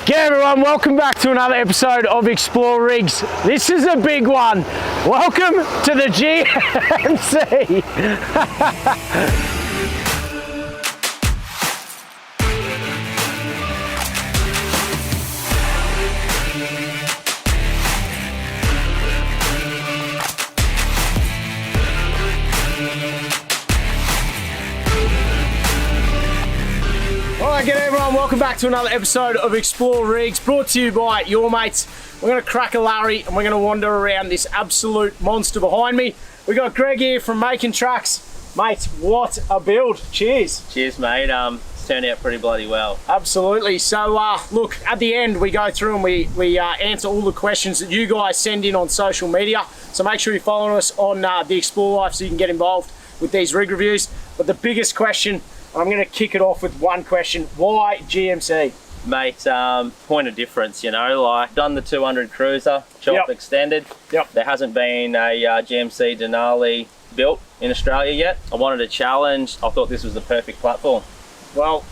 G'day everyone, welcome back to another episode of Explore Rigs. This is a big one. Welcome to the GMC. Alright, g'day everyone, welcome back to another episode of Explore Rigs, brought to you by your mates. We're going to crack a Larry and we're going to wander around this absolute monster behind me. We got Greg here from MAKNTRAX. Mate, what a build. Cheers. Cheers, mate. It's turned out pretty bloody well. Absolutely. So, look, at the end we go through and we answer all the questions that you guys send in on social media. So make sure you're following us on the Explore Life so you can get involved with these rig reviews. But the biggest question, I'm going to kick it off with one question. Why GMC? Mate, point of difference, you know, like done the 200 cruiser, shop extended. Yep. There hasn't been a GMC Denali built in Australia yet. I wanted a challenge. I thought this was the perfect platform. Well,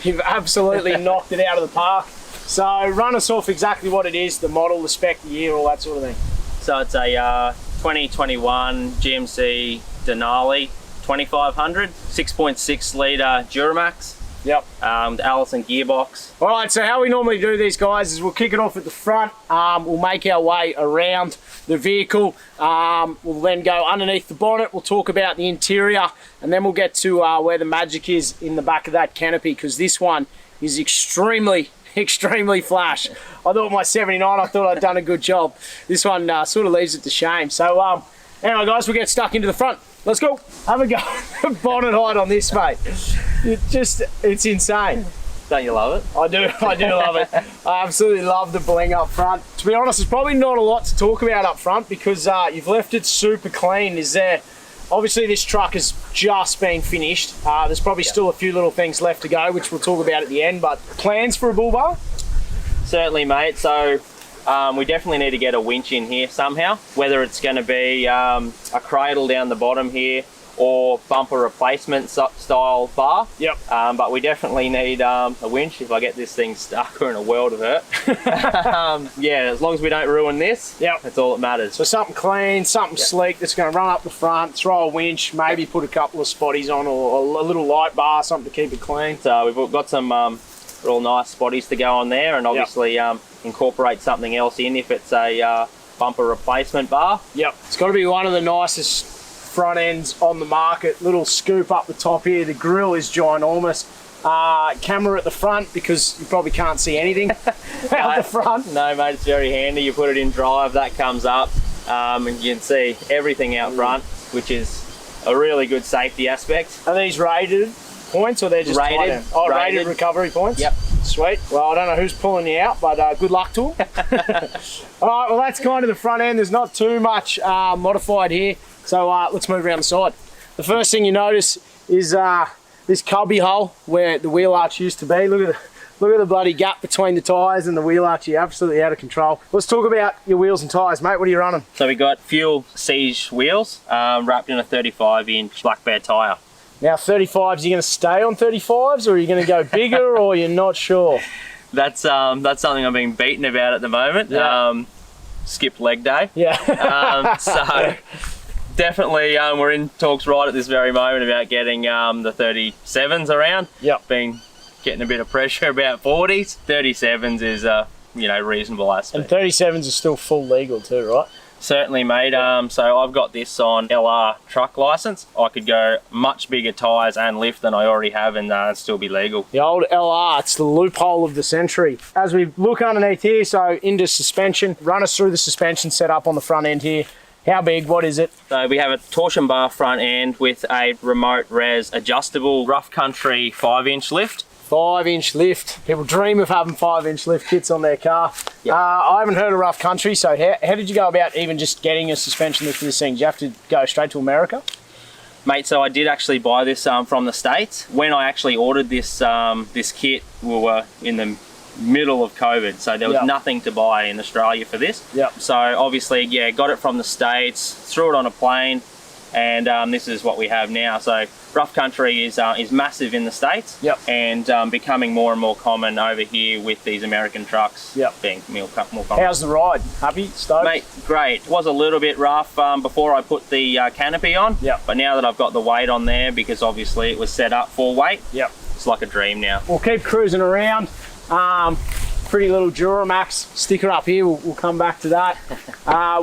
you've absolutely knocked it out of the park. So run us off exactly what it is, the model, the spec, the year, all that sort of thing. So it's a 2021 GMC Denali 2500, 6.6 litre Duramax. Yep. The Allison gearbox. All right, so how we normally do these, guys, is we'll kick it off at the front. We'll make our way around the vehicle. We'll then go underneath the bonnet. We'll talk about the interior, and then we'll get to where the magic is in the back of that canopy, because this one is extremely flash. I thought my 79, I thought I'd done a good job. This one sort of leaves it to shame. So anyway, guys, we'll get stuck into the front. Let's go. Have a go. Bonnet height on this, mate. It's insane. Don't you love it? I do love it. I absolutely love the bling up front. To be honest, there's probably not a lot to talk about up front because you've left it super clean. Obviously this truck has just been finished. There's probably still a few little things left to go, which we'll talk about at the end, but plans for a bull bar? Certainly, mate. So we definitely need to get a winch in here somehow, whether it's going to be a cradle down the bottom here or bumper replacement style bar. Yep. But we definitely need a winch. If I get this thing stuck, we're in a world of hurt. Yeah, as long as we don't ruin this, that's all that matters. So something clean, something sleek that's going to run up the front, throw a winch, maybe put a couple of spotties on or a little light bar, something to keep it clean. So we've got some real nice spotties to go on there, and obviously incorporate something else in if it's a bumper replacement bar. Yep, it's got to be one of the nicest front ends on the market. Little scoop up the top here. The grille is ginormous. Camera at the front because you probably can't see anything out the front. No, mate, it's very handy. You put it in drive, that comes up, and you can see everything out front, which is a really good safety aspect. Are these rated points or they're just rated? Oh, rated recovery points? Yep. Sweet. Well, I don't know who's pulling you out, but good luck to them. All right, well, that's kind of the front end. There's not too much modified here. So let's move around the side. The first thing you notice is this cubby hole where the wheel arch used to be. Look at the bloody gap between the tyres and the wheel arch. You're absolutely out of control. Let's talk about your wheels and tyres, mate. What are you running? So we got Fuel Siege wheels wrapped in a 35-inch Black Bear tyre. Now 35s, you going to stay on 35s or are you going to go bigger or you're not sure? That's something I'm being beaten about at the moment. Yeah. Skipped leg day. Yeah. So definitely we're in talks right at this very moment about getting the 37s around. Yep. Getting a bit of pressure about 40s. 37s is reasonable aspect. And 37s are still full legal too, right? Certainly, mate. So I've got this on LR truck license. I could go much bigger tyres and lift than I already have and still be legal. The old LR, it's the loophole of the century. As we look underneath here, so into suspension, run us through the suspension setup on the front end here. How big? What is it? So we have a torsion bar front end with a remote res adjustable rough country 5-inch lift. 5-inch lift. People dream of having 5-inch lift kits on their car. Yep. I haven't heard of rough country, so how did you go about even just getting a suspension lift for this thing? Did you have to go straight to America? Mate, so I did actually buy this from the States. When I actually ordered this this kit, we were in the middle of COVID, so there was nothing to buy in Australia for this. Yep. So obviously, got it from the States, threw it on a plane, and this is what we have now. So rough country is massive in the States, and becoming more and more common over here with these American trucks being more common. How's the ride? Happy? Stoked? Mate, great. It was a little bit rough before I put the canopy on, but now that I've got the weight on there, because obviously it was set up for weight, it's like a dream now. We'll keep cruising around. Pretty little Duramax sticker up here, we'll come back to that.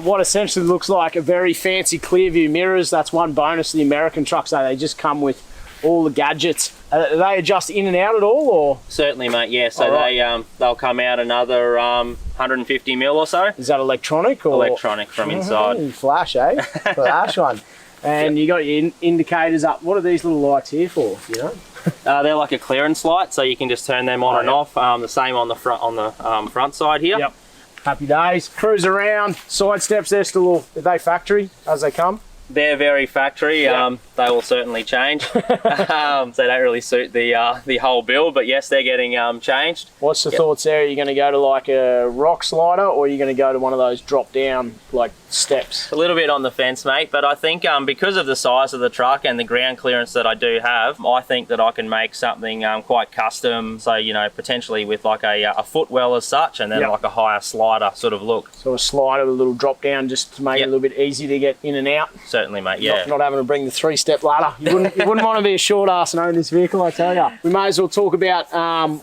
What essentially looks like a very fancy clear view mirrors. That's one bonus to the American trucks, though. They just come with all the gadgets. Do they adjust in and out at all, or? Certainly, mate, yeah. So they'll come out another 150 mil or so. Is that electronic? Or? Electronic from inside. Flash, eh? Flash one. And you got your indicators up. What are these little lights here for, you know? They're like a clearance light, so you can just turn them on and off. The same on the front side here. Happy days. Cruise around. Side steps, they're still, are they factory as they come? They're very factory. They will certainly change. They don't really suit the whole build, but yes, they're getting changed. What's the thoughts there? Are you going to go to like a rock slider, or are you going to go to one of those drop down like steps? A little bit on the fence, mate, but I think because of the size of the truck and the ground clearance that I do have, I think that I can make something quite custom. So, you know, potentially with like a footwell as such, and then like a higher slider sort of look. So a slider with a little drop down just to make it a little bit easy to get in and out. Certainly, mate, yeah. Not having to bring the 3-step ladder. You wouldn't want to be a short ass and own this vehicle, I tell you. We may as well talk about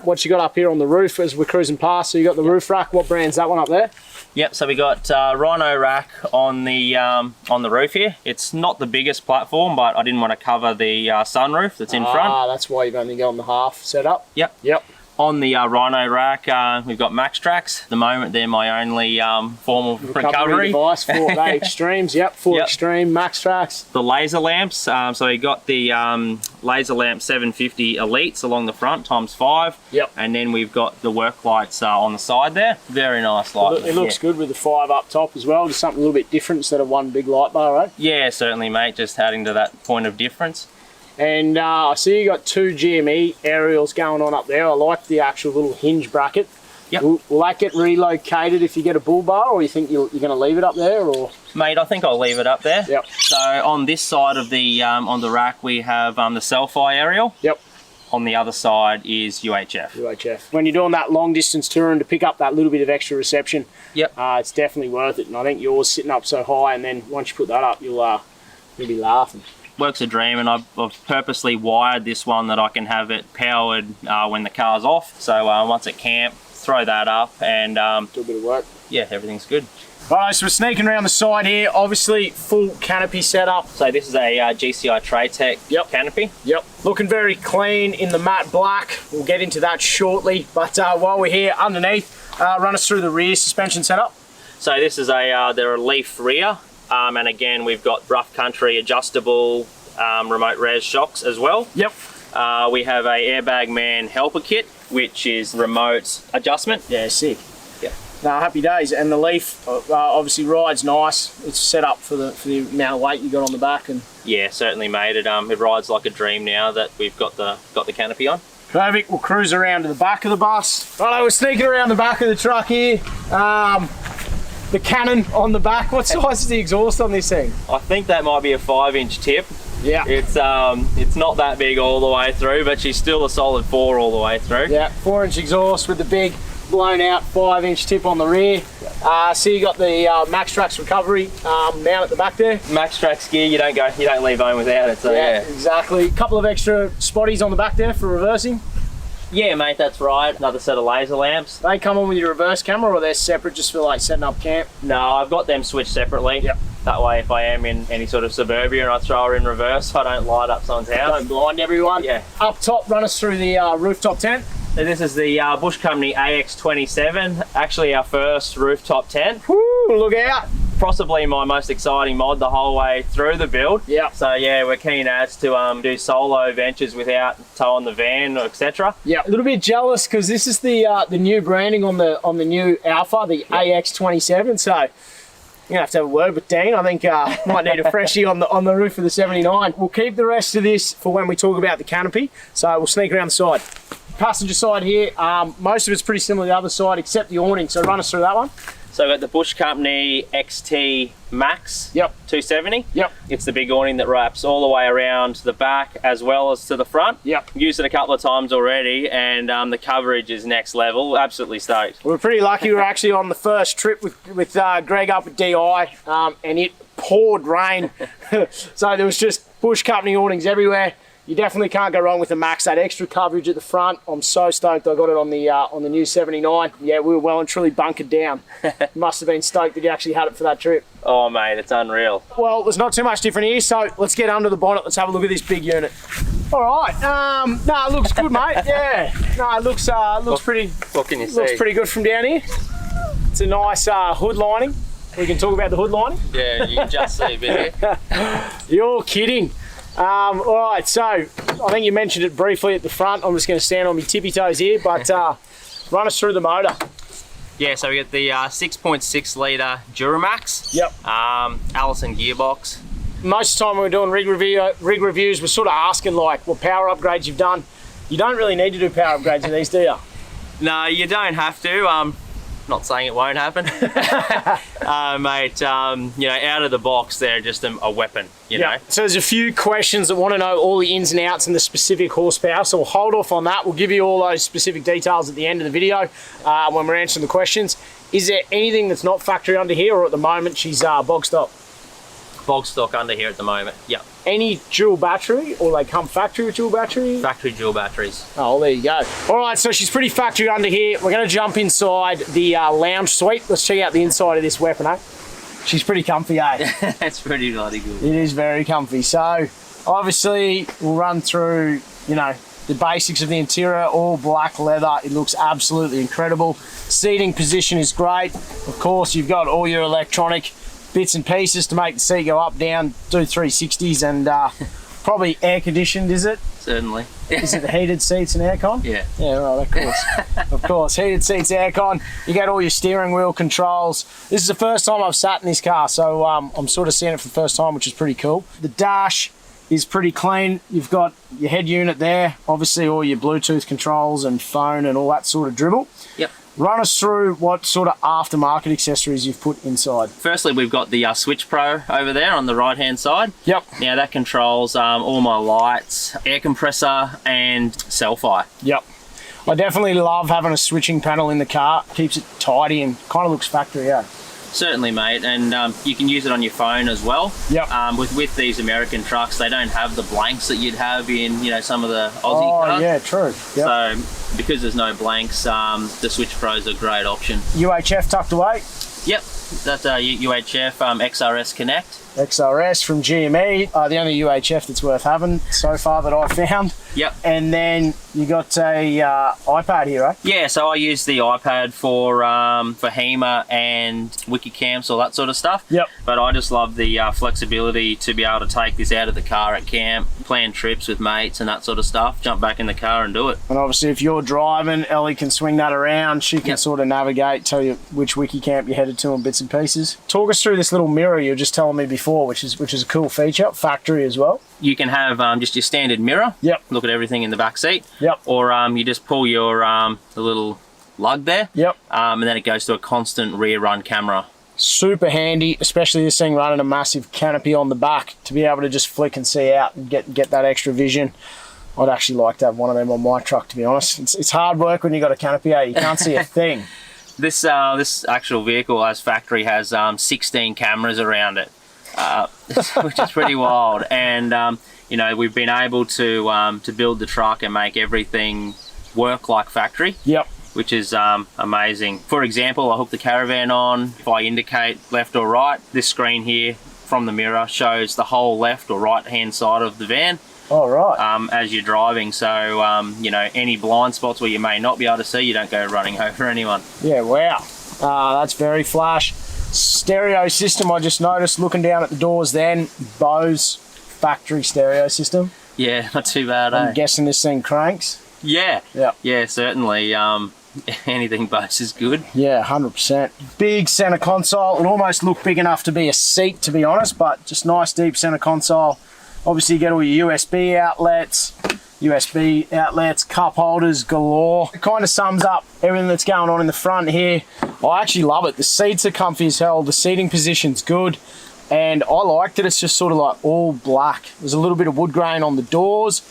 what you got up here on the roof as we're cruising past. So you got the roof rack. What brand's that one up there? Yep, so we got Rhino rack on the roof here. It's not the biggest platform, but I didn't want to cover the sunroof that's in front. Ah, that's why you've only got the half set up. Yep. On the Rhino rack, we've got MAKNTRAX. At the moment, they're my only form of recovery device for they extremes. Extreme MAKNTRAX. The laser lamps. So we got the laser lamp 750 elites along the front ×5. And then we've got the work lights on the side there. Very nice light. It looks good with the 5 up top as well. Just something a little bit different instead of one big light bar, right? Yeah, certainly, mate. Just adding to that point of difference. And I see you got 2 GME aerials going on up there. I like the actual little hinge bracket. Will that get relocated if you get a bull bar, or you think you're going to leave it up there? Or mate, I think I'll leave it up there. So on this side of the on the rack, we have the Selfie aerial. On the other side is UHF. When you're doing that long distance touring to pick up that little bit of extra reception, it's definitely worth it. And I think yours sitting up so high, and then once you put that up, you'll be laughing. Works a dream, and I've purposely wired this one that I can have it powered when the car's off. So once at camp, throw that up and do a bit of work. Yeah, everything's good. Alright, so we're sneaking around the side here. Obviously, full canopy setup. So this is a GCI Tradetech canopy. Looking very clean in the matte black. We'll get into that shortly. But while we're here underneath, run us through the rear suspension setup. So this is they're a leaf rear. And again, we've got rough country adjustable remote res shocks as well. We have a Airbag Man helper kit, which is remote adjustment. Yeah, sick. No, happy days. And the Leaf obviously rides nice. It's set up for the amount of weight you got on the back. And yeah, certainly, mate. It rides like a dream now that we've got the canopy on. Perfect. We'll cruise around to the back of the bus. Righto, we're sneaking around the back of the truck here. The cannon on the back. What size is the exhaust on this thing? I think that might be a 5-inch tip. Yeah. It's not that big all the way through, but she's still a solid 4 all the way through. Yeah, 4-inch exhaust with the big blown out 5-inch tip on the rear. So you got the MAKNTRAX recovery mount at the back there. MAKNTRAX gear, you don't leave home without it. So yeah, exactly. A couple of extra spotties on the back there for reversing. Yeah, mate, that's right. Another set of laser lamps. They come on with your reverse camera, or they're separate just for like setting up camp? No, I've got them switched separately. Yep. That way, if I am in any sort of suburbia and I throw her in reverse, I don't light up someone's house. Don't blind everyone. Yeah. Up top, run us through the rooftop tent. So this is the Bush Company AX27, actually our first rooftop tent. Woo, look out. Possibly my most exciting mod the whole way through the build. Yeah. So yeah, we're keen as to do solo ventures without towing the van, etc. Yeah, a little bit jealous because this is the new branding on the new Alpha, the AX27. So you're gonna have to have a word with Dean. I think might need a freshie on the roof of the 79. We'll keep the rest of this for when we talk about the canopy. So we'll sneak around the side. Passenger side here, most of it's pretty similar to the other side except the awning. So run us through that one. So we've got the Bush Company XT Max 270. Yep. It's the big awning that wraps all the way around the back as well as to the front. Yep. Used it a couple of times already, and the coverage is next level. Absolutely stoked. We're pretty lucky. We were actually on the first trip with Greg up at DI, and it poured rain. So there was just Bush Company awnings everywhere. You definitely can't go wrong with the Max. That extra coverage at the front. I'm so stoked I got it on the new 79. Yeah, we were well and truly bunkered down. Must have been stoked that you actually had it for that trip. Oh mate, it's unreal. Well, there's not too much different here, so let's get under the bonnet. Let's have a look at this big unit. All right. No, it looks good, mate. Yeah. No, it looks pretty. What can you see? Looks pretty good from down here. It's a nice hood lining. We can talk about the hood lining. Yeah, you can just see a bit here. You're kidding. All right, so I think you mentioned it briefly at the front. I'm just going to stand on my tippy toes here, but run us through the motor. Yeah, so we got the 6.6 litre Duramax. Yep. Allison gearbox. Most of the time when we're doing rig reviews, we're sort of asking like what power upgrades you've done. You don't really need to do power upgrades in these, do you? No, you don't have to. Not saying it won't happen. Mate, you know, out of the box, they're just a weapon, you know. So there's a few questions that want to know all the ins and outs and the specific horsepower, so we'll hold off on that. We'll give you all those specific details at the end of the video when we're answering the questions. Is there anything that's not factory under here, or at the moment she's bog stock? Bog stock under here at the moment, yep. Any dual battery, or they come factory with dual battery? Factory dual batteries. Oh, there you go. All right, so she's pretty factory under here. We're going to jump inside the lounge suite. Let's check out the inside of this weapon, eh? She's pretty comfy, eh? It's pretty bloody good. It is very comfy. So, obviously, we'll run through, you know, the basics of the interior, all black leather. It looks absolutely incredible. Seating position is great. Of course, you've got all your electronic bits and pieces to make the seat go up, down, do 360s, and probably air conditioned, is it? Certainly. Is it heated seats and aircon? Yeah. Yeah, right, of course. Of course, heated seats, aircon. You get all your steering wheel controls. This is the first time I've sat in this car, so I'm sort of seeing it for the first time, which is pretty cool. The dash is pretty clean. You've got your head unit there, obviously all your Bluetooth controls and phone and all that sort of dribble. Yep. Run us through what sort of aftermarket accessories you've put inside. Firstly, we've got the Switch Pro over there on the right-hand side. Yep. Now that controls all my lights, air compressor, and self-eye. Yep. I definitely love having a switching panel in the car. Keeps it tidy and kind of looks factory, yeah. Certainly, mate, and you can use it on your phone as well. Yep. With these American trucks, they don't have the blanks that you'd have in, you know, some of the Aussie cars. Oh, yeah, true. Yep. So because there's no blanks, the Switch Pro is a great option. UHF tucked away. Yep, that's UHF XRS Connect. XRS from GME, the only UHF that's worth having so far that I've found. Yep. And then you got a iPad here, right? Yeah, so I use the iPad for HEMA and Wikicamps, all that sort of stuff. Yep. But I just love the flexibility to be able to take this out of the car at camp, plan trips with mates and that sort of stuff, jump back in the car and do it. And obviously if you're driving, Ellie can swing that around. She can sort of navigate, tell you which Wikicamp you're headed to in bits and pieces. Talk us through this little mirror you were just telling me before, which is a cool feature, factory as well. You can have just your standard mirror. Yep. Look at everything in the back seat. Yep. Or you just pull your the little lug there. Yep. And then it goes to a constant rear run camera. Super handy, especially this thing running a massive canopy on the back to be able to just flick and see out and get that extra vision. I'd actually like to have one of them on my truck, to be honest. It's hard work when you got a canopy, you can't see a thing. This actual vehicle as factory has 16 cameras around it. Which is pretty wild, and you know, we've been able to build the truck and make everything work like factory. Yep. Which is amazing. For example, I hook the caravan on. If I indicate left or right, this screen here from the mirror shows the whole left or right hand side of the van. Oh, right. As you're driving, so you know, any blind spots where you may not be able to see, you don't go running over anyone. Yeah, wow. That's very flash. Stereo system, I just noticed looking down at the doors then, Bose factory stereo system. Yeah, not too bad, I'm guessing this thing cranks. Yeah, yeah, certainly. Anything Bose is good. Yeah, 100%. Big center console. It almost looked big enough to be a seat, to be honest, but just nice deep center console. Obviously you get all your USB outlets. USB outlets, cup holders galore. It kind of sums up everything that's going on in the front here. I actually love it. The seats are comfy as hell. The seating position's good. And I like that it's just sort of like all black. There's a little bit of wood grain on the doors,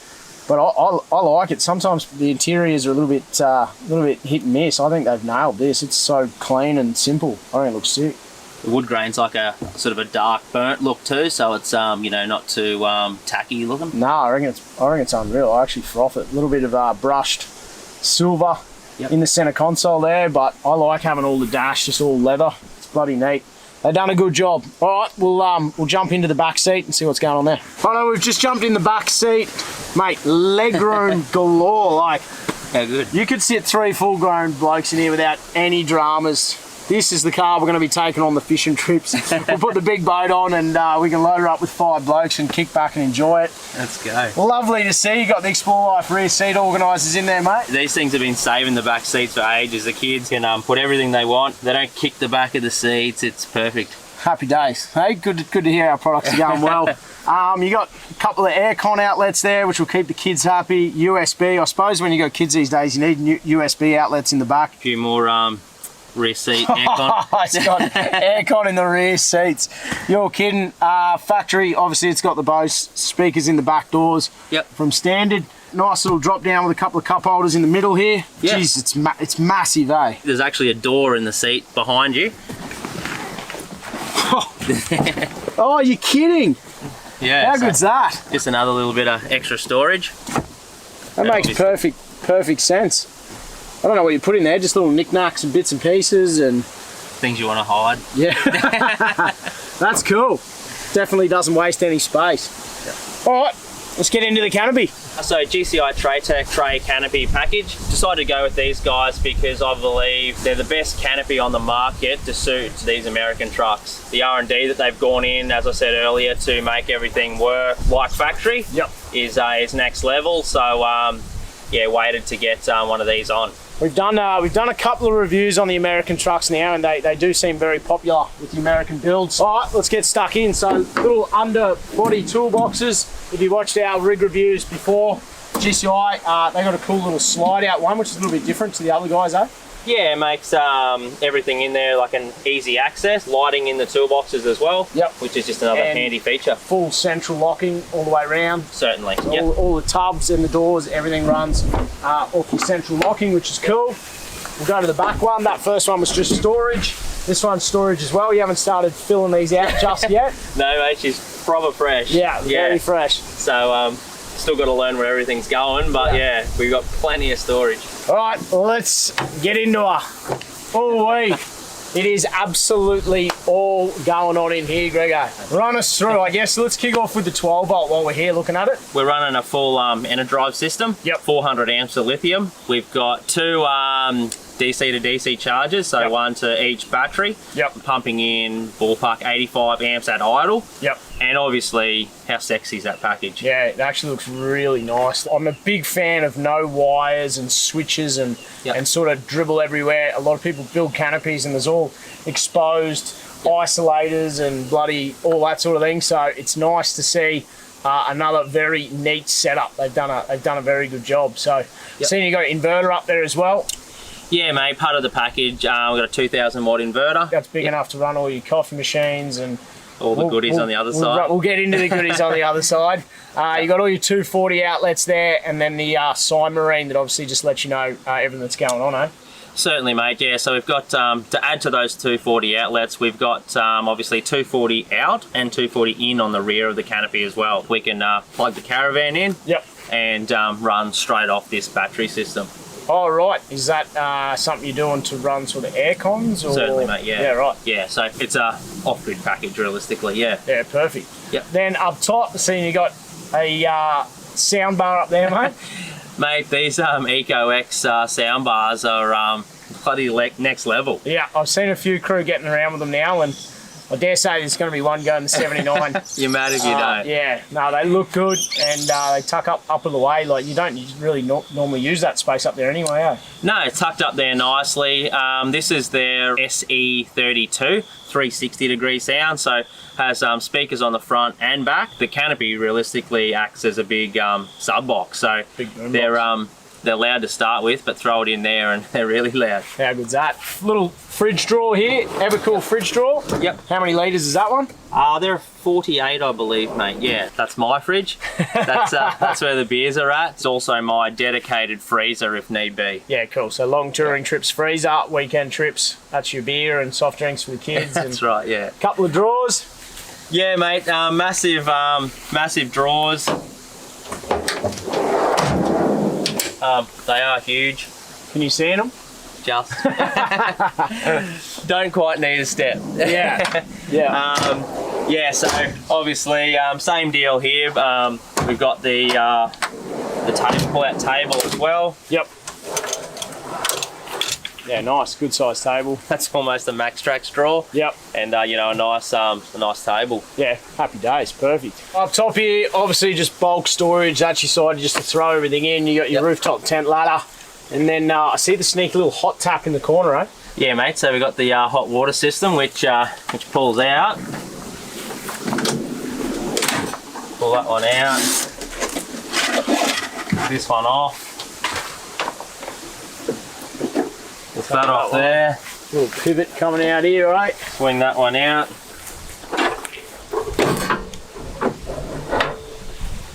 but I like it. Sometimes the interiors are a little bit hit and miss. I think they've nailed this. It's so clean and simple. I think it looks sick. The wood grain's like a sort of a dark burnt look too, so it's you know, not too tacky looking. No, I reckon it's unreal. I actually froth it. A little bit of brushed silver in the center console there, but I like having all the dash just all leather. It's bloody neat. They've done a good job. All right, we'll jump into the back seat and see what's going on there. I know we've just jumped in the back seat, mate. Legroom galore. Like, how good? You could sit 3 full-grown blokes in here without any dramas. This is the car we're going to be taking on the fishing trips. We'll put the big boat on and we can load her up with 5 blokes and kick back and enjoy it. Let's go. Lovely to see. You got the Explore Life rear seat organisers in there, mate. These things have been saving the back seats for ages. The kids can put everything they want. They don't kick the back of the seats. It's perfect. Happy days. Hey, good to hear our products are going well. You got a couple of Aircon outlets there, which will keep the kids happy. USB. I suppose when you got kids these days, you need USB outlets in the back. A few more rear seat aircon. It's got aircon in the rear seats. You're kidding. Factory, obviously it's got the Bose speakers in the back doors. Yep. From standard. Nice little drop down with a couple of cup holders in the middle here. Yep. Jeez, it's massive, eh? There's actually a door in the seat behind you. Oh, you're kidding? Yeah. How good's that? Just another little bit of extra storage. That makes perfect sense. I don't know what you put in there, just little knickknacks and bits and pieces and... things you want to hide. Yeah. That's cool. Definitely doesn't waste any space. Yep. All right, let's get into the Canopy. So GCI Traytech Tray Canopy package. Decided to go with these guys because I believe they're the best canopy on the market to suit these American trucks. The R&D that they've gone in, as I said earlier, to make everything work like factory is next level. So yeah, waited to get one of these on. We've done a couple of reviews on the American trucks now, and they do seem very popular with the American builds. All right, let's get stuck in. So little underbody toolboxes. If you watched our rig reviews before, GCI, they got a cool little slide out one, which is a little bit different to the other guys, eh? Yeah, it makes everything in there like an easy access. Lighting in the toolboxes as well, which is just another handy feature. Full central locking all the way around. Certainly. So all the tubs and the doors, everything runs off your central locking, which is cool. We'll go to the back one. That first one was just storage. This one's storage as well. You haven't started filling these out just yet. No, mate, she's proper fresh. Yeah, very fresh. So still got to learn where everything's going, but yeah, we've got plenty of storage. All right, let's get into her. Oh, it is absolutely all going on in here, Gregor. Run us through, I guess. Let's kick off with the 12 volt while we're here looking at it. We're running a full Enerdrive system. 400 amps of lithium. We've got 2 DC to DC chargers, so one to each battery. Pumping in ballpark 85 amps at idle. And obviously, how sexy is that package? Yeah, it actually looks really nice. I'm a big fan of no wires and switches and sort of dribble everywhere. A lot of people build canopies and there's all exposed isolators and bloody all that sort of thing. So it's nice to see another very neat setup. They've done a very good job. So seeing you got an inverter up there as well. Yeah, mate, part of the package. We've got a 2,000 watt inverter. That's big enough to run all your coffee machines and all the goodies on the other side. We'll get into the goodies on the other side. You got all your 240 outlets there, and then the Sign Marine that obviously just lets you know everything that's going on, eh? Certainly, mate. Yeah, so we've got to add to those 240 outlets, we've got obviously 240 out and 240 in on the rear of the canopy as well. We can plug the caravan in and run straight off this battery system. Oh, right. Is that something you're doing to run sort of air cons? Or? Certainly, mate, yeah. Yeah, right. Yeah, so it's a off-grid package, realistically, yeah. Yeah, perfect. Then up top, seeing you got a sound bar up there, mate. Mate, these EcoX sound bars are bloody next level. Yeah, I've seen a few crew getting around with them now, and I dare say there's going to be one going to 79. You're mad if you don't. Yeah, no, they look good, and they tuck up of the way. Like, you don't really normally use that space up there anyway, eh? No, it's tucked up there nicely. This is their SE32, 360-degree sound, so has speakers on the front and back. The Canopy realistically acts as a big sub box, so they're loud to start with, but throw it in there and they're really loud. How good's that? Little fridge drawer here, Evercool fridge drawer. Yep. How many litres is that one? They're 48, I believe, mate. Yeah, that's my fridge. That's where the beers are at. It's also my dedicated freezer if need be. Yeah, cool. So long touring trips, freezer, weekend trips, that's your beer and soft drinks for the kids. That's right, yeah. Couple of drawers. Yeah, mate, massive drawers. They are huge. Can you see them? Just. Don't quite need a step. Yeah. Yeah. Yeah, so obviously, same deal here. We've got the pull-out table as well. Yep. Yeah, nice, good sized table. That's almost a MAKNTRAX drawer. Yep. And you know, a nice table. Yeah, happy days, perfect. Up top here, obviously just bulk storage. That's your side just to throw everything in. You got your rooftop tent ladder, and then I see the sneaky little hot tap in the corner, eh? Yeah, mate. So we've got the hot water system, which pulls out. Pull that one out. This one off. Lift that off there. Little pivot coming out here, right? Swing that one out.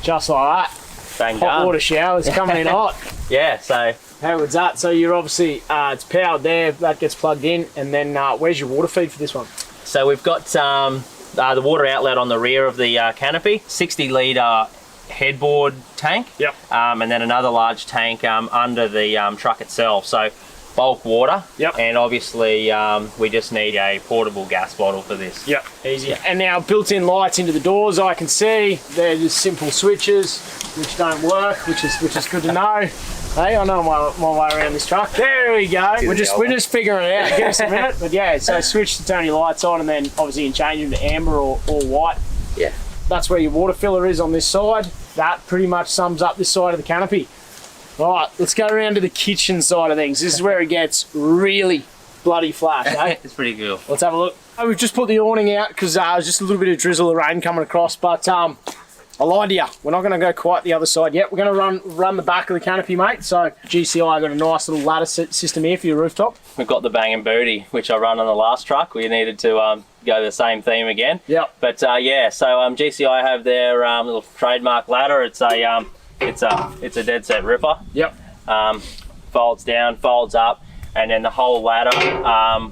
Just like that. Bang Hot done. water showers coming in hot. Yeah, so How good's that? So you're obviously, it's powered there, that gets plugged in, and then where's your water feed for this one? So we've got the water outlet on the rear of the Canopy, 60 litre headboard tank. Yep. And then another large tank under the truck itself. So bulk water. Yep. And obviously we just need a portable gas bottle for this. Yep, easy. Yeah. And now built-in lights into the doors, I can see. They're just simple switches, which don't work, which is good to know. Hey, I know my way around this truck. There we go. We're just figuring it out. Give us a minute. But yeah, so switch to turn your lights on, and then obviously you can change them to amber or white. Yeah. That's where your water filler is on this side. That pretty much sums up this side of the Canopy. All right, let's go around to the kitchen side of things. This is where it gets really bloody flash, eh? It's pretty cool. Let's have a look. We've just put the awning out because there's just a little bit of drizzle of rain coming across, but I lied to you. We're not going to go quite the other side yet. We're going to run the back of the Canopy, mate. So GCI got a nice little ladder system here for your rooftop. We've got the Bang & Booty, which I run on the last truck. We needed to go the same theme again. Yep. But yeah, so GCI have their little trademark ladder. It's a dead set ripper. Yep. Folds down, folds up, and then the whole ladder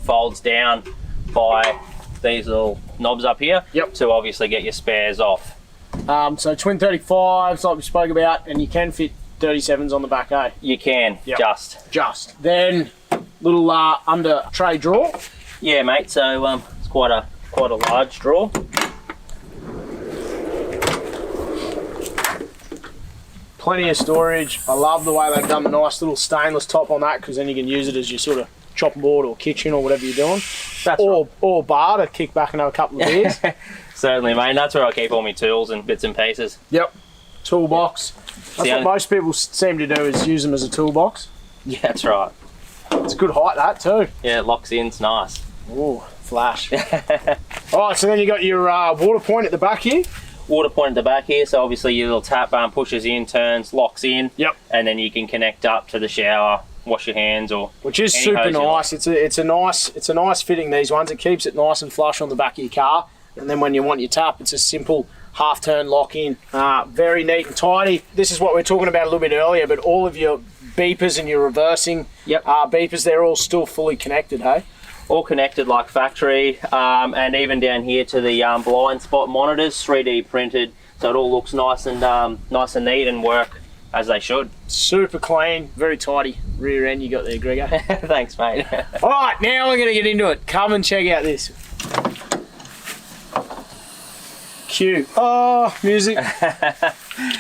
folds down by these little knobs up here. Yep. To obviously get your spares off. So twin 35s like we spoke about, and you can fit 37s on the back, eh? You can. Yep. Just. Then little under tray drawer. Yeah, mate. So it's quite a large drawer. Plenty of storage. I love the way they've done the nice little stainless top on that, because then you can use it as your sort of chopping board or kitchen or whatever you're doing. Or bar to kick back and have a couple of beers. Certainly, mate. That's where I keep all my tools and bits and pieces. Yep. Toolbox. That's what most people seem to do, is use them as a toolbox. Yeah, that's right. It's a good height, that too. Yeah, it locks in. It's nice. Ooh, flash. Alright, so then you got your water point at the back here. Water point at the back here, so obviously your little tap pushes in, turns, locks in. Yep. And then you can connect up to the shower, wash your hands, or which is super nice. It's a nice fitting, these ones. It keeps it nice and flush on the back of your car. And then when you want your tap, it's a simple half-turn lock-in. Very neat and tidy. This is what we were talking about a little bit earlier, but all of your beepers and your reversing beepers, they're all still fully connected, hey? All connected like factory, and even down here to the blind spot monitors, 3D printed, so it all looks nice and neat and work as they should. Super clean, very tidy rear end you got there, Gregor. Thanks, mate. All right, now we're going to get into it. Come and check out this. Cue. Oh, music.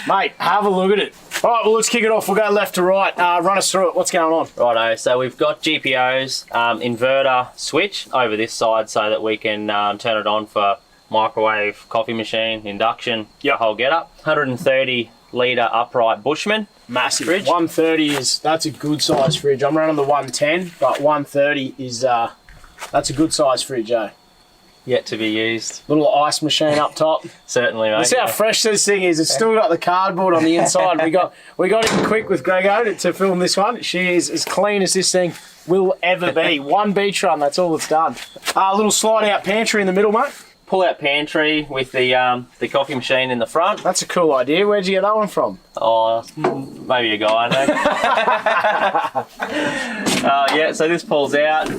Mate, have a look at it. All right, well, let's kick it off. We'll go left to right. Run us through it. What's going on? Righto, so we've got GPO's inverter switch over this side so that we can turn it on for microwave, coffee machine, induction, the whole get up. 130 litre upright Bushman. Massive. Fridge. 130 that's a good size fridge. I'm running the 110, but 130 is, that's a good size fridge, eh? Yet to be used. Little ice machine up top. Certainly, mate. See how fresh this thing is. It's still got the cardboard on the inside. We got in quick with Grego to film this one. She is as clean as this thing will ever be. One beach run, that's all it's done. A little slide out pantry in the middle, mate. Pull out pantry with the coffee machine in the front. That's a cool idea. Where'd you get that one from? Oh, maybe a guy, I know. Yeah, so this pulls out.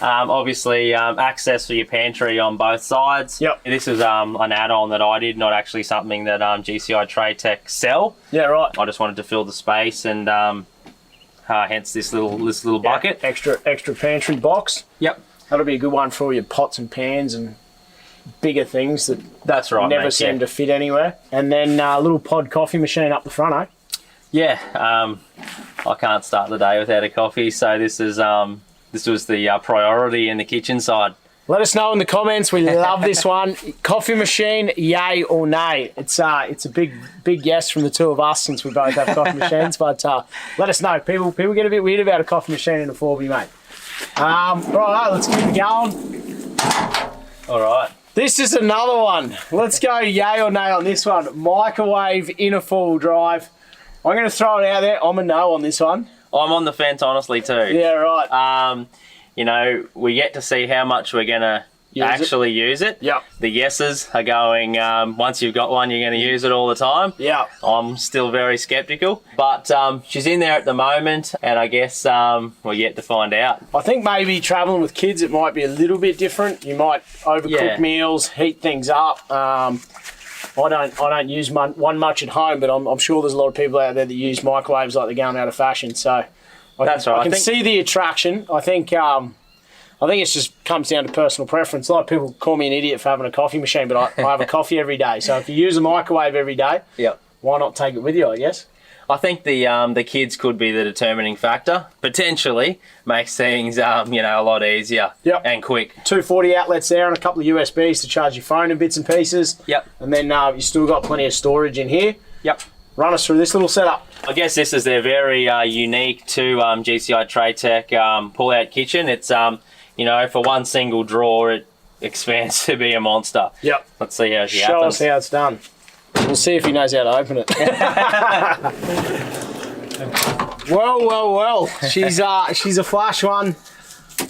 Obviously, access for your pantry on both sides. Yep. This is an add-on that I did, not actually something that GCI Trade Tech sell. Yeah, right. I just wanted to fill the space, and hence this little bucket. Extra pantry box. Yep. That'll be a good one for all your pots and pans and bigger things that that's right, never seem to fit anywhere. And then a little pod coffee machine up the front, eh? Yeah. I can't start the day without a coffee, so this is this was the priority in the kitchen side. Let us know in the comments. We love this one. Coffee machine, yay or nay? It's a big yes from the two of us since we both have coffee machines. But let us know. People get a bit weird about a coffee machine in a 4B, mate. Right, let's keep it going. All right. This is another one. Let's go yay or nay on this one. Microwave in a 4-wheel drive. I'm going to throw it out there. I'm a no on this one. I'm on the fence, honestly, too. Yeah, right. You know, we get to see how much we're going to actually use it. Yeah. The yeses are going, once you've got one, you're going to use it all the time. Yeah. I'm still very skeptical. But she's in there at the moment, and I guess we're yet to find out. I think maybe travelling with kids, it might be a little bit different. You might overcook meals, heat things up. I don't use one much at home, but I'm sure there's a lot of people out there that use microwaves like they're going out of fashion. So I can see the attraction. I think it just comes down to personal preference. A lot of people call me an idiot for having a coffee machine, but I have a coffee every day. So if you use a microwave every day, why not take it with you, I guess? I think the kids could be the determining factor. Potentially makes things a lot easier and quick. 240 outlets there and a couple of USBs to charge your phone and bits and pieces. Yep. And then you still got plenty of storage in here. Yep. Run us through this little setup. I guess this is their very unique to GCI Trade Tech pull-out kitchen. It's for one single drawer, it expands to be a monster. Yep. Let's see how she happens. Show us how it's done. We'll see if he knows how to open it. Well. She's a flash one.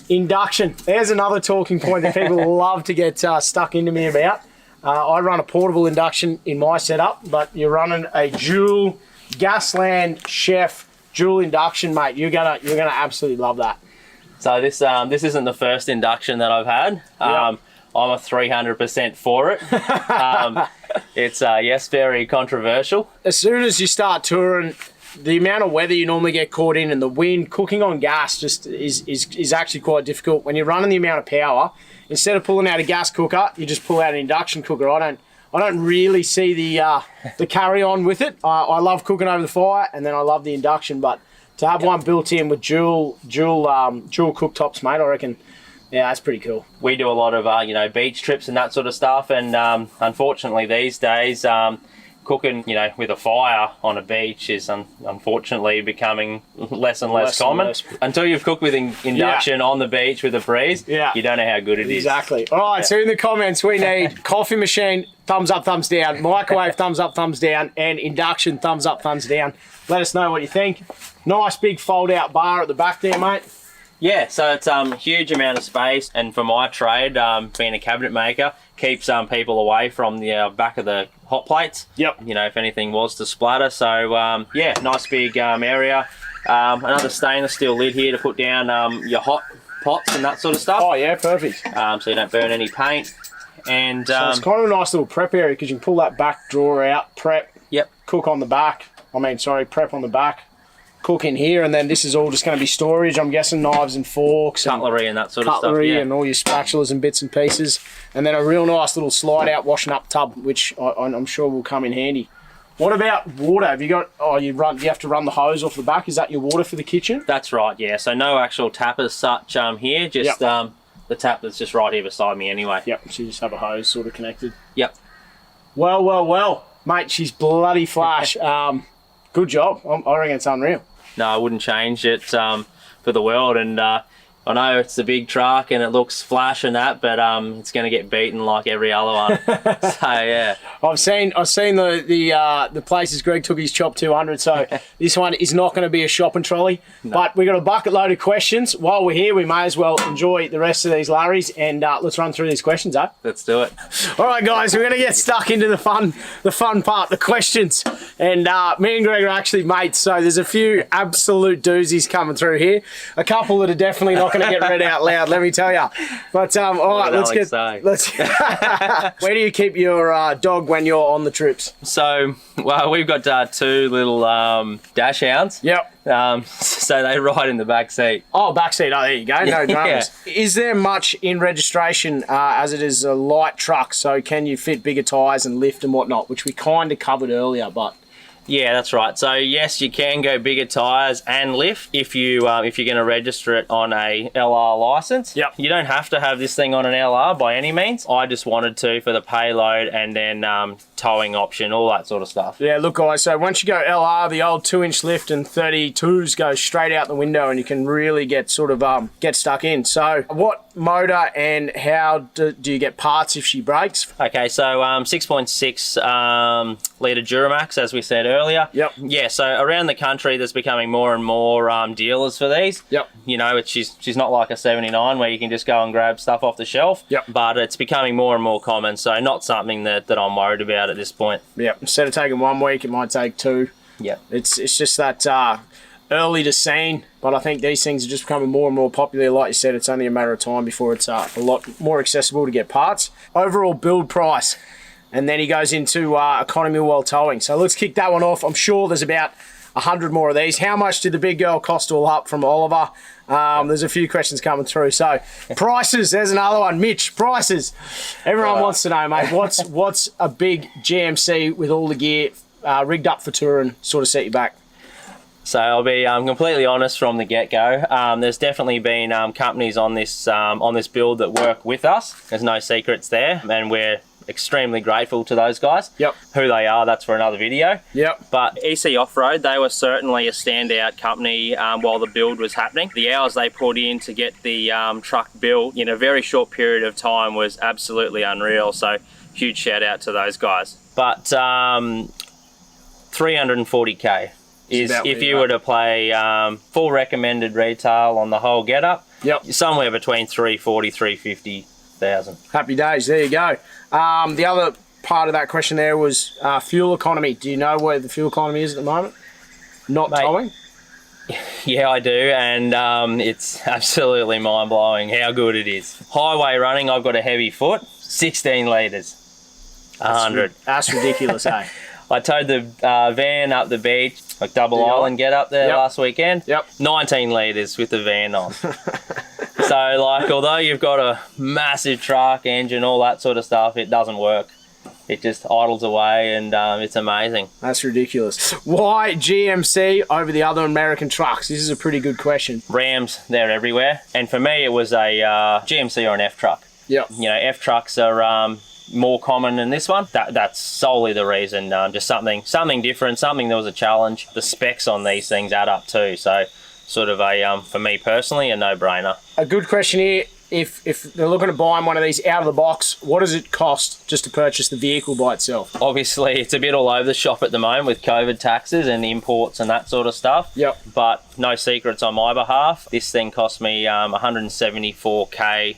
Induction. There's another talking point that people love to get stuck into me about. I run a portable induction in my setup, but you're running a dual Gasland Chef dual induction, mate. You're gonna absolutely love that. So this isn't the first induction that I've had. I'm a 300% for it. It's very controversial. As soon as you start touring, the amount of weather you normally get caught in and the wind, cooking on gas just is actually quite difficult. When you're running the amount of power, instead of pulling out a gas cooker, you just pull out an induction cooker. I don't really see the carry on with it. I love cooking over the fire, and then I love the induction, but to have one built in with dual cooktops, mate, I reckon, that's pretty cool. We do a lot of beach trips and that sort of stuff, and unfortunately these days cooking with a fire on a beach is unfortunately becoming less and less common. Until you've cooked with induction on the beach with a breeze, you don't know how good it is. Exactly. All right, so in the comments we need coffee machine, thumbs up, thumbs down, microwave, thumbs up, thumbs down, and induction, thumbs up, thumbs down. Let us know what you think. Nice big fold out bar at the back there, mate. Yeah, so it's a huge amount of space, and for my trade, being a cabinet maker, keeps people away from the back of the hot plates. Yep. If anything was to splatter. So nice big area. Another stainless steel lid here to put down your hot pots and that sort of stuff. Oh yeah, perfect. So you don't burn any paint. And so it's kind of a nice little prep area because you can pull that back drawer out, prep. Yep. Cook on the back. Prep on the back. Cook in here, and then this is all just going to be storage. I'm guessing knives and forks, cutlery and that sort of stuff. And all your spatulas and bits and pieces, and then a real nice little slide out washing up tub, which I'm sure will come in handy. What about water? Have you got, you have to run the hose off the back. Is that your water for the kitchen? That's right, yeah. So no actual tap as such here, just the tap that's just right here beside me anyway. Yep, so you just have a hose sort of connected. Yep. Well, mate, she's bloody flash. Good job. I reckon it's unreal. No, I wouldn't change it for the world, and I know it's a big truck and it looks flash and that, but it's going to get beaten like every other one. So yeah, I've seen the places Greg took his Chop 200. So this one is not going to be a shopping trolley. No. But we got a bucket load of questions. While we're here, we may as well enjoy the rest of these Larrys, and let's run through these questions, eh? Let's do it. All right, guys, we're going to get stuck into the fun part, the questions. And me and Greg are actually mates, so there's a few absolute doozies coming through here. A couple that are definitely not going to get read out loud, let me tell you. But all right, let's where do you keep your dog when you're on the trips? So, well, we've got two little dash hounds. Yep. So they ride in the back seat. Oh, back seat. Oh, there you go. No dramas. Yeah. Is there much in registration as it is a light truck? So can you fit bigger tyres and lift and whatnot, which we kind of covered earlier, but. Yeah, that's right. So yes, you can go bigger tyres and lift if you're going to register it on a LR license. Yep. You don't have to have this thing on an LR by any means. I just wanted to for the payload and then towing option, all that sort of stuff. Yeah, look guys, so once you go LR, the old 2-inch lift and 32s go straight out the window and you can really get sort of get stuck in. So what motor and how do you get parts if she breaks? Okay, so 6.6 litre Duramax, as we said earlier. Yep. Yeah, so around the country there's becoming more and more dealers for these. Yep. You know, she's not like a 79 where you can just go and grab stuff off the shelf. Yep. But it's becoming more and more common, so not something that I'm worried about at this point. Yep. Instead of taking 1 week, it might take 2. Yep. It's just that early to scene, but I think these things are just becoming more and more popular. Like you said, it's only a matter of time before it's a lot more accessible to get parts. Overall build price. And then he goes into economy while towing. So let's kick that one off. I'm sure there's about 100 more of these. How much did the big girl cost all up from Oliver? There's a few questions coming through. So prices, there's another one. Mitch, prices. Everyone wants to know, mate, what's a big GMC with all the gear rigged up for touring sort of set you back? So I'll be completely honest from the get-go. There's definitely been companies on this build that work with us. There's no secrets there, and we're extremely grateful to those guys. Yep. Who they are, that's for another video. Yep. But EC Off-Road, they were certainly a standout company while the build was happening. The hours they put in to get the truck built in a very short period of time was absolutely unreal. So huge shout out to those guys. But 340k is if you were to play full recommended retail on the whole getup. Yep. Somewhere between 340, 350,000. Happy days. There you go. The other part of that question there was fuel economy. Do you know where the fuel economy is at the moment? Not towing? Yeah, I do, and it's absolutely mind-blowing how good it is. Highway running, I've got a heavy foot, 16 litres, 100. That's ridiculous, eh? I towed the van up the beach, like Double Island get up there last weekend. Yep. 19 litres with the van on. So, like, although you've got a massive truck, engine, all that sort of stuff, it doesn't work. It just idles away, and it's amazing. That's ridiculous. Why GMC over the other American trucks? This is a pretty good question. Rams, they're everywhere. And for me, it was a GMC or an F truck. Yep. You know, F trucks are more common than this one. That's solely the reason. Just something different, something that was a challenge. The specs on these things add up too. So, sort of a, for me personally, a no-brainer. A good question here. If they're looking to buy one of these out of the box, what does it cost just to purchase the vehicle by itself? Obviously, it's a bit all over the shop at the moment with COVID taxes and imports and that sort of stuff. Yep. But no secrets on my behalf. This thing cost me 174k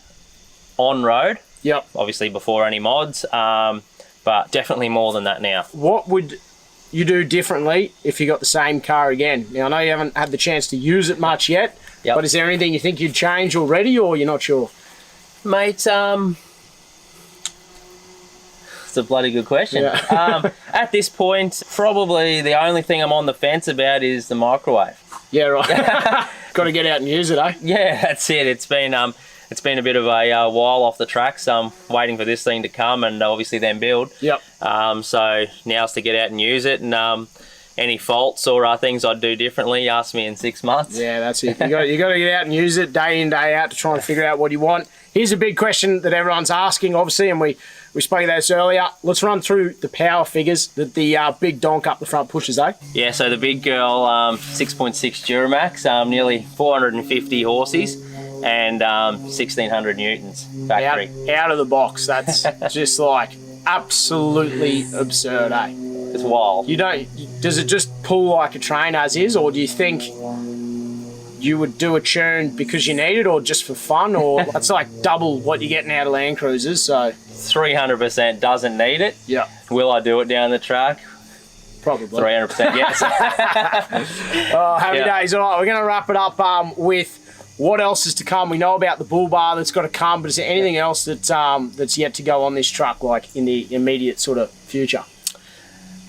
on road. Yep. Obviously before any mods, but definitely more than that now. What would you do differently if you got the same car again? Now, I know you haven't had the chance to use it much yet. Yep. But is there anything you think you'd change already, or you're not sure? Mate, it's a bloody good question. Yeah. At this point, probably the only thing I'm on the fence about is the microwave. Yeah, right. Got to get out and use it, eh? Yeah, that's it. It's been it's been a bit of a while off the tracks. Waiting for this thing to come and obviously then build. Yep. So now's to get out and use it, and any faults or things I'd do differently, ask me in 6 months. Yeah, that's it. You got to get out and use it day in, day out to try and figure out what you want. Here's a big question that everyone's asking, obviously, and we spoke about this earlier. Let's run through the power figures that the big donk up the front pushes, eh? Yeah, so the big girl, 6.6 Duramax, nearly 450 horses and 1,600 newtons factory. Out of the box. That's just like absolutely absurd, eh? It's wild. Does it just pull like a train as is, or do you think you would do a tune because you need it, or just for fun, or it's like double what you're getting out of Land Cruisers? So 300% doesn't need it. Yeah. Will I do it down the track? Probably. 300% yes. Oh, happy days. All right, we're going to wrap it up with what else is to come. We know about the bull bar that's got to come, but is there anything else that's yet to go on this truck, like in the immediate sort of future?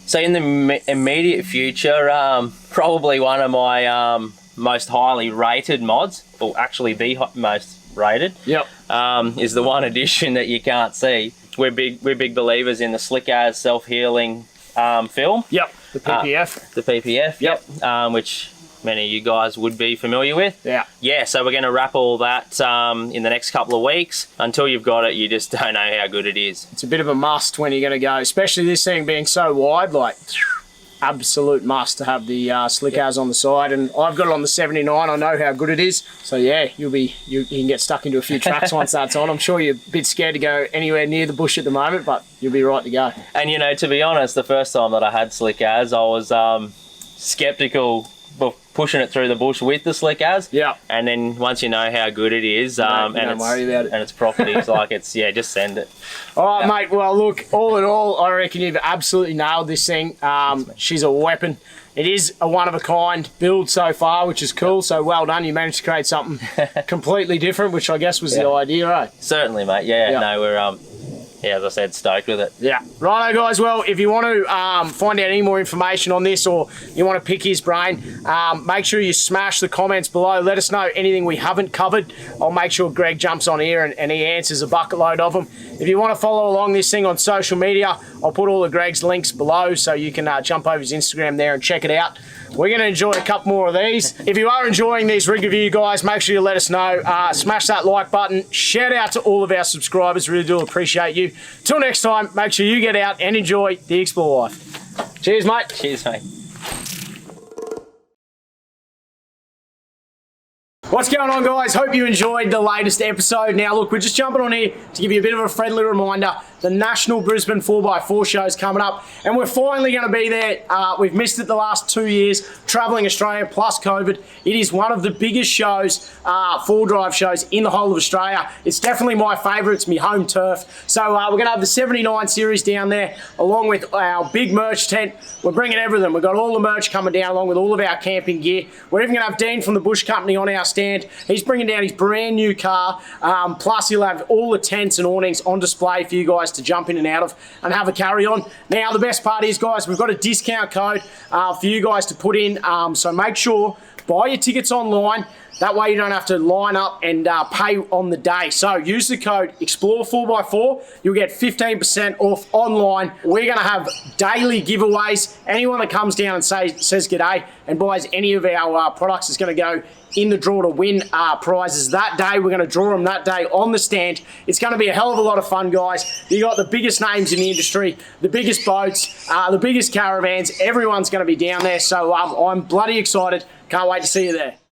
So in the immediate future, probably one of my most highly rated mods, or actually the most rated, yep, is the one addition that you can't see. We're big believers in the slick as self-healing film. Yep, the PPF. The PPF, yep. Which many of you guys would be familiar with. Yeah. Yeah, so we're going to wrap all that in the next couple of weeks. Until you've got it, you just don't know how good it is. It's a bit of a must when you're going to go, especially this thing being so wide, like absolute must to have the slick as on the side. And I've got it on the 79. I know how good it is. So yeah, you can get stuck into a few tracks once that's on. I'm sure you're a bit scared to go anywhere near the bush at the moment, but you'll be right to go. And you know, to be honest, the first time that I had slick as, I was skeptical of pushing it through the bush with the slick as. Yeah. And then once you know how good it is, don't worry about it. And its properties, like it's, yeah, just send it. All right, mate. Well, look, all in all, I reckon you've absolutely nailed this thing. She's a weapon. It is a one-of-a-kind build so far, which is cool. So well done. You managed to create something completely different, which I guess was the idea, eh? Certainly, mate. Yeah. No, we're yeah, as I said, stoked with it. Yeah. Righto, guys. Well, if you want to find out any more information on this, or you want to pick his brain, make sure you smash the comments below. Let us know anything we haven't covered. I'll make sure Greg jumps on here and he answers a bucket load of them. If you want to follow along this thing on social media, I'll put all of Greg's links below so you can jump over his Instagram there and check it out. We're going to enjoy a couple more of these. If you are enjoying these rig review, guys, make sure you let us know. Smash that like button. Shout out to all of our subscribers. Really do appreciate you. Till next time, make sure you get out and enjoy the Explore life. Cheers, mate. Cheers, mate. What's going on, guys? Hope you enjoyed the latest episode. Now, look, we're just jumping on here to give you a bit of a friendly reminder. The National Brisbane 4x4 show is coming up, and we're finally going to be there. We've missed it the last 2 years, travelling Australia plus COVID. It is one of the biggest shows, four-drive shows in the whole of Australia. It's definitely my favourite. It's my home turf. So we're going to have the 79 series down there, along with our big merch tent. We're bringing everything. We've got all the merch coming down, along with all of our camping gear. We're even going to have Dean from the Bush Company on our stand. He's bringing down his brand new car. Plus, he'll have all the tents and awnings on display for you guys to jump in and out of and have a carry on. Now, the best part is, guys, we've got a discount code for you guys to put in. So make sure, buy your tickets online. That way you don't have to line up and pay on the day. So use the code EXPLORE4x4. You'll get 15% off online. We're going to have daily giveaways. Anyone that comes down and says g'day and buys any of our products is going to go in the draw to win prizes that day. We're going to draw them that day on the stand. It's going to be a hell of a lot of fun, guys. You got the biggest names in the industry, the biggest boats, the biggest caravans. Everyone's going to be down there. So I'm bloody excited. Can't wait to see you there.